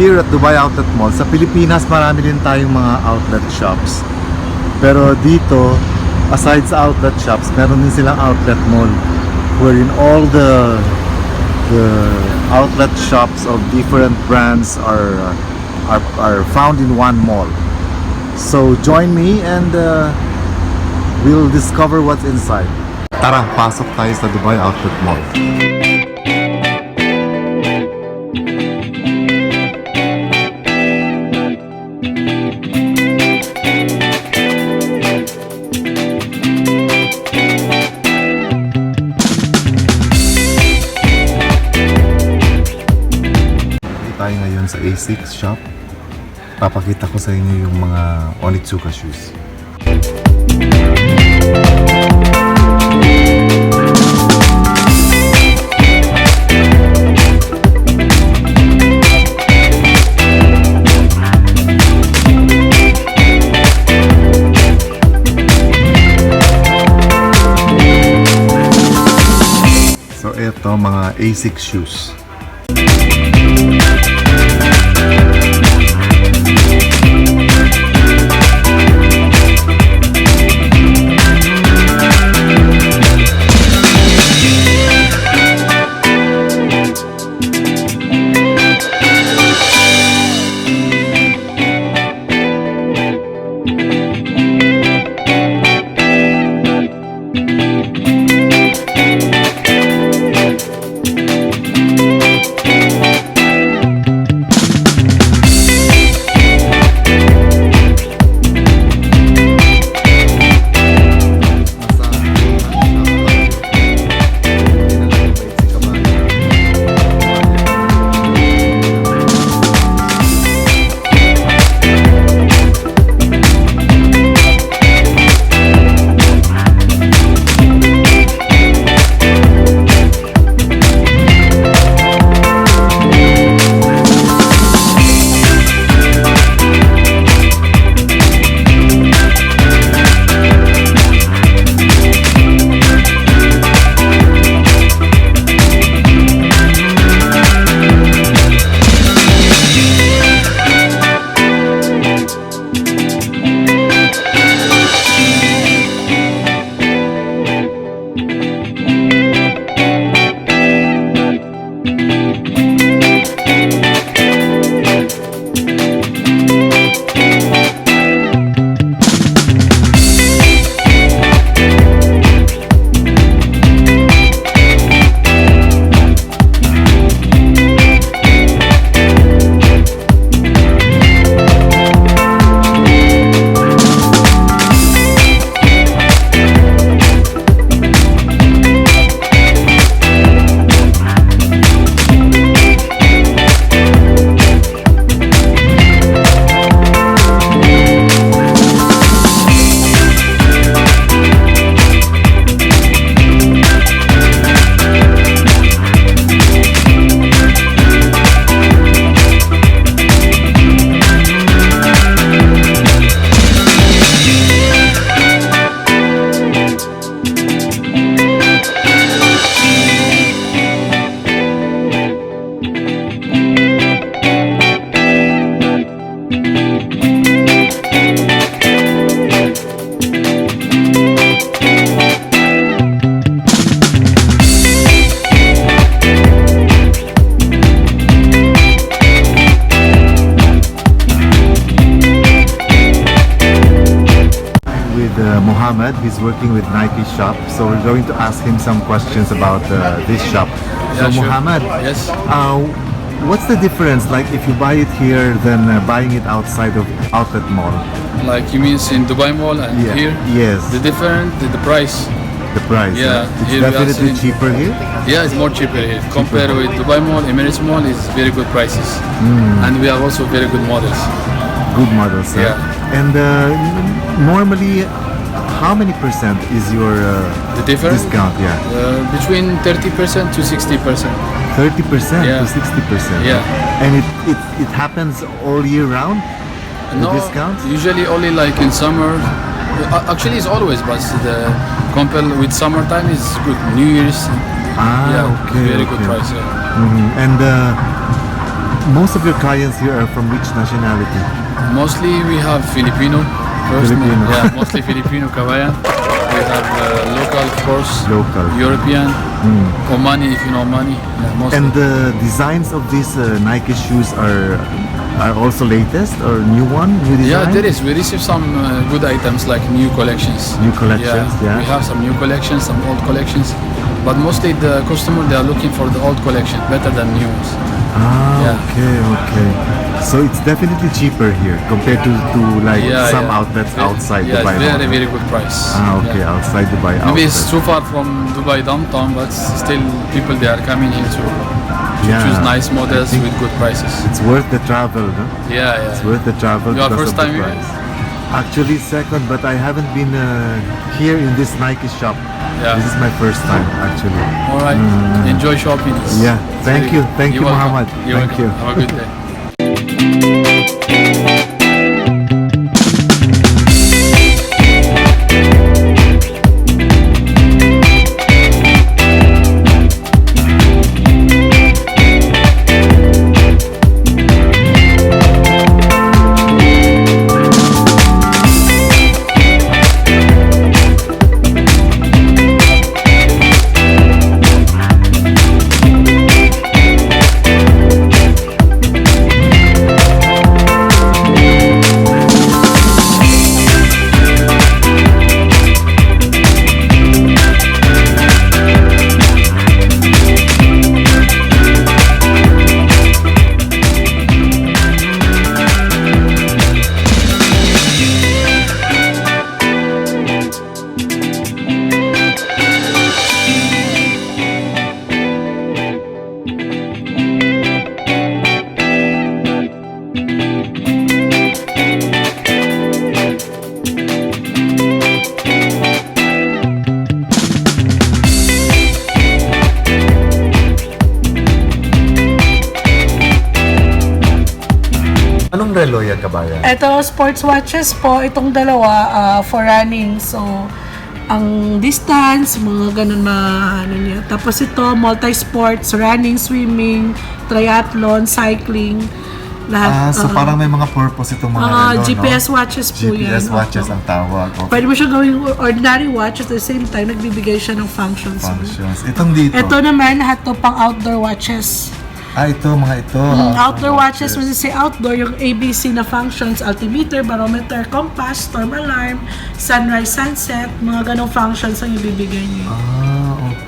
here at Dubai Outlet Mall, sa Pilipinas marami din tayong mga outlet shops. Pero dito, aside sa outlet shops, meron din silang outlet mall wherein all the outlet shops of different brands are found in one mall. So join me and we'll discover what's inside. Tara, pasok tayo sa Dubai Outlet Mall. Tayo ngayon sa A6 shop. Papakita ko sa inyo yung mga Onitsuka shoes. So ito mga A6 shoes. Mohammed. He's working with Nike shop, so we're going to ask him some questions about this shop. So Yeah, sure. Mohammed, Yes. what's the difference like if you buy it here than buying it outside of outlet mall? Like you mean in Dubai Mall and Yeah. here? Yes. The price. The price. Yeah, It's here we are definitely seeing- cheaper here. Yeah, it's more cheaper here. Compared with Dubai Mall, Emirates Mall is very good prices. And we have also very good models. Good models. Yeah. And normally, how many percent is your The difference? discount? Yeah. Between 30% to 60%. 30% Yeah. to 60%. Yeah. And it happens all year round? The No, discounts? usually only like in summer. Actually, it's always, but the compared with summertime is good. New Year's. Ah, Yeah, okay. very good okay. price. Yeah. Mhm. And most of your clients here are from which nationality? Mostly we have Filipino. First, Filipino. yeah, mostly Filipino kabayan. We have local, of course. Local. European. Omani, if you know Omani. Yeah, mostly. And the designs of these Nike shoes are also latest or new Yeah, design? there is. We receive some good items like new collections. New collections, yeah. We have some new collections, some old collections. But mostly the customer, they are looking for the old collection, better than new ones. Yeah. Okay. So it's definitely cheaper here compared to like some outlets outside Dubai. Yeah, very, very good price. Okay, Yeah. outside Dubai. Maybe it's outlets. too far from Dubai downtown, but still people, they are coming here to choose nice models with good prices. It's worth the travel, no? Yeah. It's worth the travel Your because first of the time here? price. Actually second, but I haven't been here in this Nike shop. Yeah. This is my first time actually. All right. Enjoy shopping. Yeah. Thank you. Thank you, You're welcome. Muhammad. You're Thank welcome. you. Have a good day. Anong relo yan, kabayan? Ito, sports watches po. Itong dalawa for running. So, ang distance, mga ganun ano niya. Tapos ito, multi-sports, running, swimming, triathlon, cycling. Lahat. So parang may mga purpose itong mga relo, GPS no? watches po yan. GPS watches ang tawag. Okay. Pwede mo siya gawing ordinary watch at the same time, nagbibigay siya ng functions. Itong dito. Ito naman, lahat to pang outdoor watches. Ito, mga ito. Outdoor watches, when you say outdoor, yung ABC na functions, altimeter, barometer, compass, storm alarm, sunrise, sunset, mga ganong functions ang ibibigay niyo.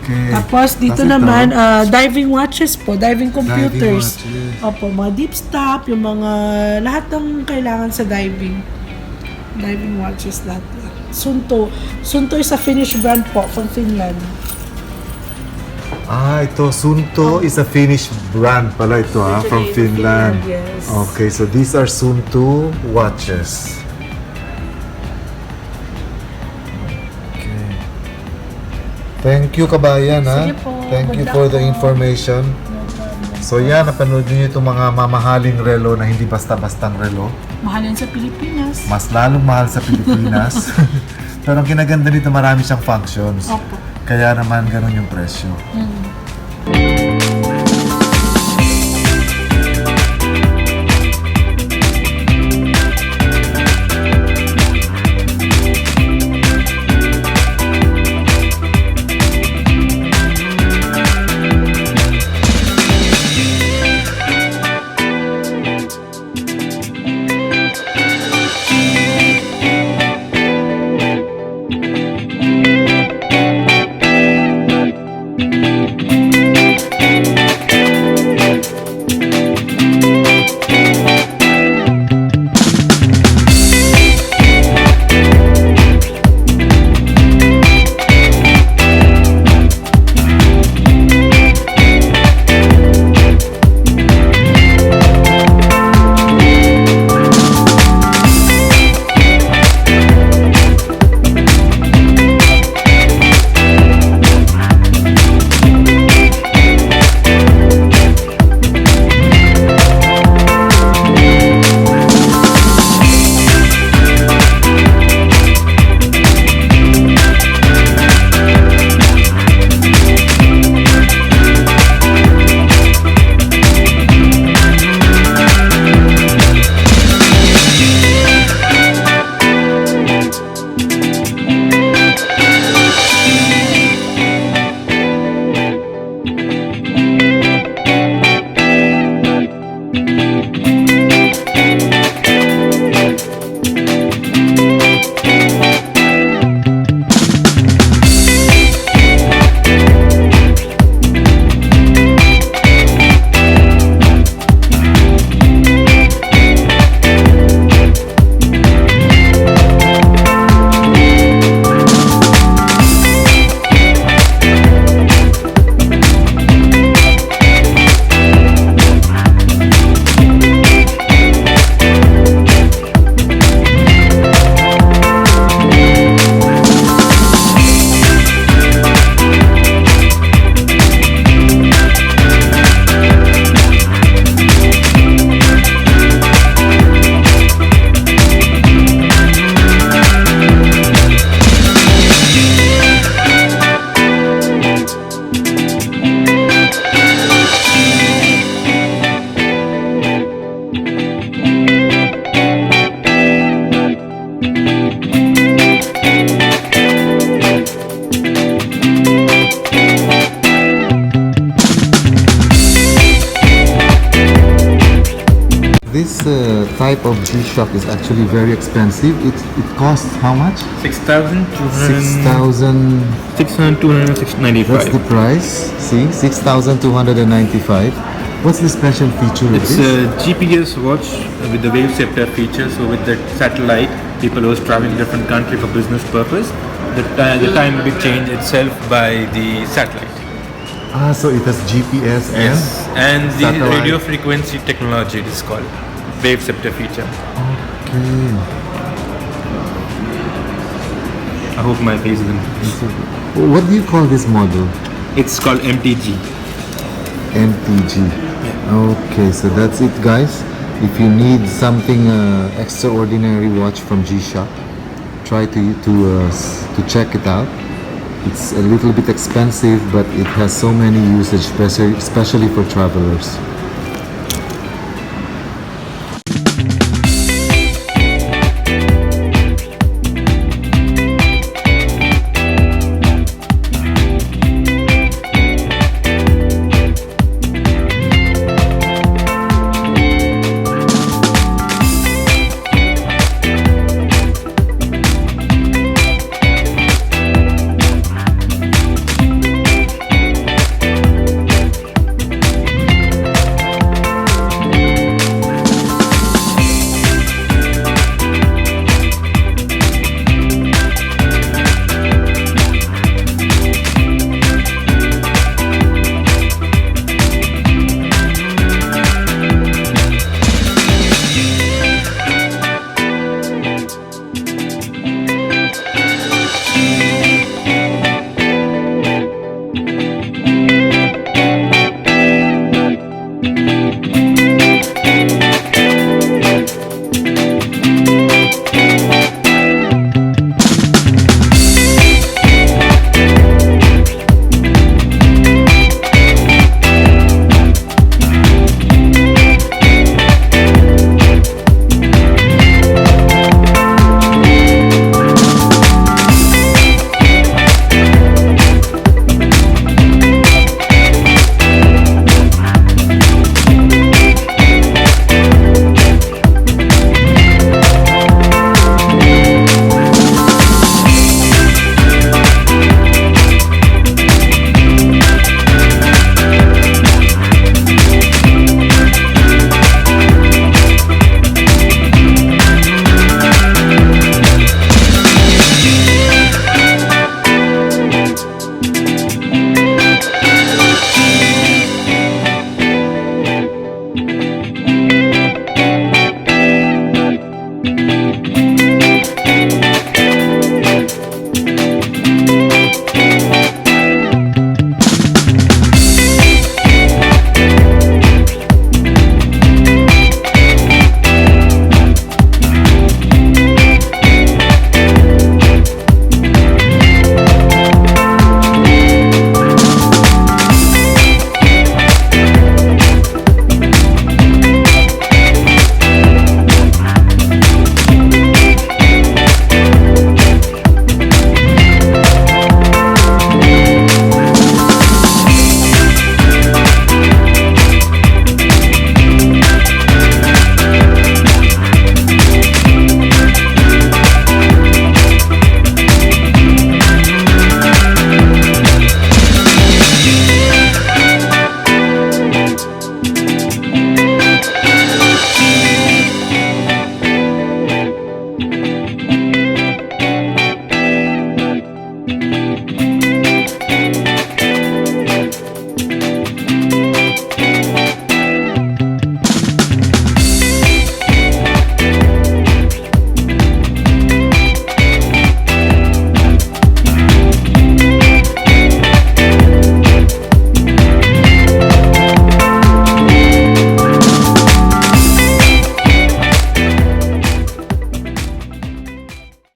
Okay. Tapos dito Tapos naman, diving watches po, diving computers. Diving watches. Opo, mga deep stop, yung mga lahat ng kailangan sa diving. Diving watches lahat. Sunto. Sunto is a Finnish brand po from Finland. Ito, Sunto is a Finnish brand pala ito from Finland. Yes. Okay, so these are Sunto watches. Okay. Thank you, kabayan, ha? Sige po. Thank you Good for luck the po. information. So yan, napanood niyo itong mga mamahaling relo na hindi basta-bastang relo. Mahal yan sa Pilipinas. Mas lalong mahal sa Pilipinas. Pero ang kinaganda nito, marami siyang functions. Opo. Kaya naman ganun yung presyo. type of G-Shock is actually very expensive. It costs how much? 6,200. 6,295. That's the price. See, 6,295. What's the special feature of It's this? a GPS watch with the wave scepter feature. So with the satellite, people who are traveling to different country for business purpose, the time will be changed itself by the satellite. So it has GPS And the satellite. radio frequency technology, it is called wave scepter feature. Okay. I hope my face is in. What do you call this model? It's called MTG. MTG. Okay, so that's it, guys. If you need something extraordinary watch from G-Shock, try to check it out. It's a little bit expensive, but it has so many usage, especially for travelers.